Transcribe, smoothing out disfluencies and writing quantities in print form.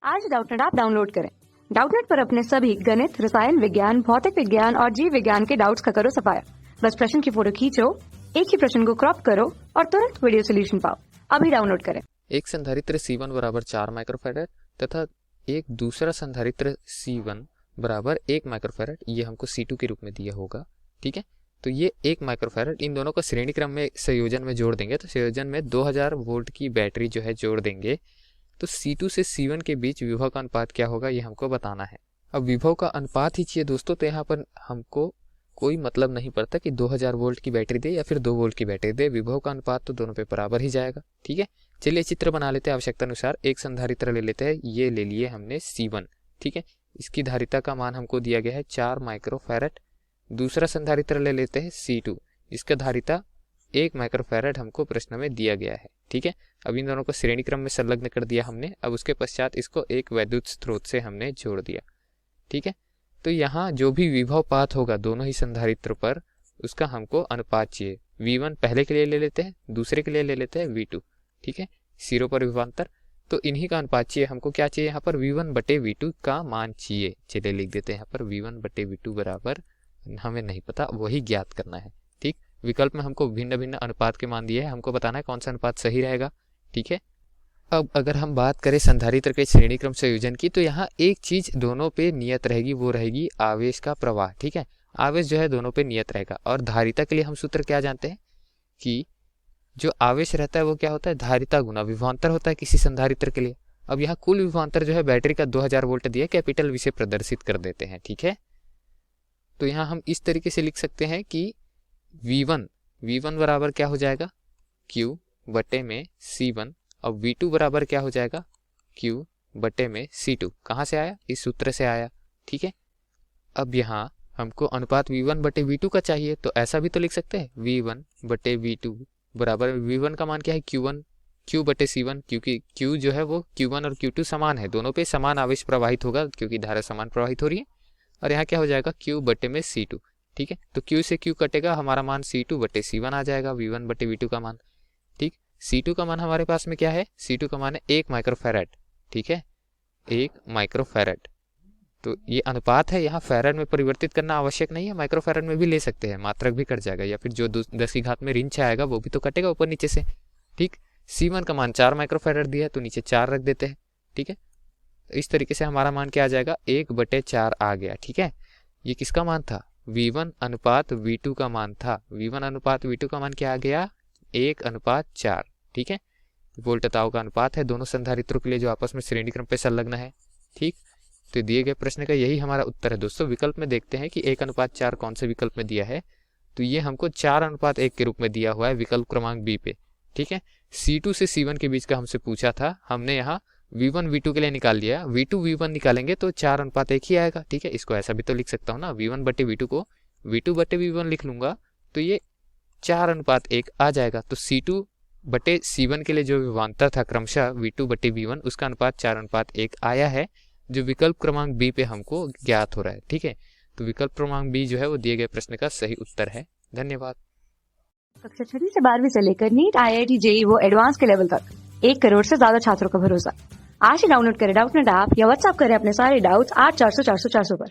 आज Doubtnut app download करें। Doubtnut पर अपने सभी गणित, रसायन विज्ञान, भौतिक विज्ञान और जीव विज्ञान के डाउट्स का करो सफाया। बस प्रश्न की फोटो खींचो, एक ही प्रश्न को क्रॉप करो और तुरंत वीडियो सोल्यूशन पाओ। अभी डाउनलोड करें। एक संधारित्र C1 बराबर 4 माइक्रोफैराड तथा एक दूसरा संधारित्र C1 बराबर 1 माइक्रोफैराड, ये हमको C2 के रूप में दिया होगा। ठीक है, तो ये 1 माइक्रोफैराड, इन दोनों को श्रेणी क्रम में संयोजन में जोड़ देंगे। तो संयोजन में 2000 वोल्ट की बैटरी जो है जोड़ देंगे। तो C2 से C1 के बीच विभव का अनुपात क्या होगा, ये हमको बताना है। अब विभव का अनुपात ही चाहिए दोस्तों, तो यहाँ पर हमको कोई मतलब नहीं पड़ता कि 2000 वोल्ट की बैटरी दे या फिर 2 वोल्ट की बैटरी दे, विभव का अनुपात तो दोनों पे बराबर ही जाएगा। ठीक है, चलिए चित्र बना लेते हैं। आवश्यकता अनुसार एक संधारित्र ले लेते हैं, ये ले लिए हमने C1। ठीक है, इसकी धारिता का मान हमको दिया गया है 4 माइक्रोफैराड। दूसरा संधारित्र ले लेते हैं C2, इसका धारिता 1 माइक्रोफैराड हमको प्रश्न में दिया गया है। ठीक है, अब इन दोनों को श्रेणी क्रम में संलग्न कर दिया हमने। अब उसके पश्चात इसको एक वैद्युत स्रोत से हमने जोड़ दिया। ठीक है, तो यहाँ जो भी विभव पात होगा दोनों ही संधारित्र पर, उसका हमको अनुपात चाहिए। V1 पहले के लिए ले लेते हैं, दूसरे के लिए ले लेते हैं V2। ठीक है, सिरों पर विभवांतर, तो इन्हीं का अनुपात चाहिए हमको। क्या चाहिए यहाँ पर, V1 बटे V2 का मान चाहिए। चलिए लिख देते हैं यहाँ पर V1 बटे V2 बराबर, हमें नहीं पता, वही ज्ञात करना है। ठीक, विकल्प में हमको भिन्न भिन्न अनुपात के मान दिए हैं, हमको बताना है कौन सा अनुपात सही रहेगा। ठीक है, अब अगर हम बात करें संधारित्र के श्रेणी क्रम संयोजन की, तो यहाँ एक चीज दोनों पे नियत रहेगी, वो रहेगी आवेश का प्रवाह। ठीक है, आवेश जो है दोनों पे नियत रहेगा। और धारिता के लिए हम सूत्र क्या जानते हैं कि जो आवेश रहता है वो क्या होता है, धारिता गुना विभवांतर होता है किसी संधारित्र के लिए। अब यहाँ कुल विभवांतर जो है बैटरी का 2000 वोल्ट दिया, कैपिटल V से प्रदर्शित कर देते हैं। ठीक है, तो यहाँ हम इस तरीके से लिख सकते हैं कि V1 बराबर क्या हो जाएगा, Q बटे में C1। अब V2 बराबर क्या हो जाएगा, Q बटे में C2। कहाँ से आया, इस सूत्र से आया। ठीक है, अब यहाँ हमको अनुपात V1 बटे V2 का चाहिए, तो ऐसा भी तो लिख सकते हैं, V1 बटे V2 बराबर, V1 का मान क्या है, Q बटे C1, क्योंकि Q जो है वो Q1 और Q2 समान है, दोनों पे समान आवेश प्रवाहित होगा क्योंकि धारा समान प्रवाहित हो रही है। और यहाँ क्या हो जाएगा, Q बटे में C2। ठीक है, तो Q से Q कटेगा, हमारा मान C2 बटे C1 आ जाएगा, V1 बटे V2 का मान। ठीक, C2 का मान हमारे पास में क्या है, C2 का मान है 1 माइक्रोफैराड। ठीक है, 1 माइक्रोफैराड, तो ये अनुपात है, यहाँ फैराड में परिवर्तित करना आवश्यक नहीं है, माइक्रोफैराड में भी ले सकते हैं, मात्रक भी कट जाएगा, या फिर जो 10 की घात में ऋण 6 आएगा वो भी तो कटेगा ऊपर नीचे से। ठीक, C1 का मान 4 माइक्रोफैराड दिया है, तो नीचे 4 रख देते हैं। ठीक है, इस तरीके से हमारा मान क्या आ जाएगा, 1 बटे 4 आ गया। ठीक है, ये किसका मान था, V1 अनुपात V2 का मान था। V1 अनुपात V2 का मान क्या आ गया, 1 अनुपात 4। ठीक है, वोल्टताओं का अनुपात है दोनों संधारित्रों के लिए जो आपस में श्रेणी क्रम पे संलग्न है। ठीक, तो दिए गए प्रश्न का यही हमारा उत्तर है दोस्तों। विकल्प में देखते हैं कि 1 अनुपात 4 कौन से विकल्प में दिया है, तो ये हमको 4 अनुपात 1 के रूप में दिया हुआ है विकल्प क्रमांक B पे। ठीक है, C2 से C1 के बीच का हमसे पूछा था, हमने यहाँ V1 V2 के लिए निकाल लिया, V2 V1 निकालेंगे तो 4 अनुपात 1 ही आएगा। ठीक है, इसको ऐसा भी तो लिख सकता हूँ ना, V1 बटे V2 को V2 बटे V1 लिख लूंगा, तो ये 4 अनुपात 1 आ जाएगा। तो C2 बटे C1 के लिए जो विभवांतर था क्रमशः V2 बटे V1, उसका अनुपात 4 अनुपात 1 आया है, जो विकल्प क्रमांक B पे हमको ज्ञात हो रहा है। ठीक है, तो विकल्प क्रमांक B जो है वो दिए गए प्रश्न का सही उत्तर है। धन्यवाद। कक्षा 6 से 12वीं से लेकर नीट, IIT, JEE वो एडवांस के लेवल तक 1 करोड़ से ज्यादा छात्रों का भरोसा। आज ही डाउनलोड करें डाउटनेट ऐप या व्हाट्सएप करें अपने सारे डाउट्स 8400 400 400 पर।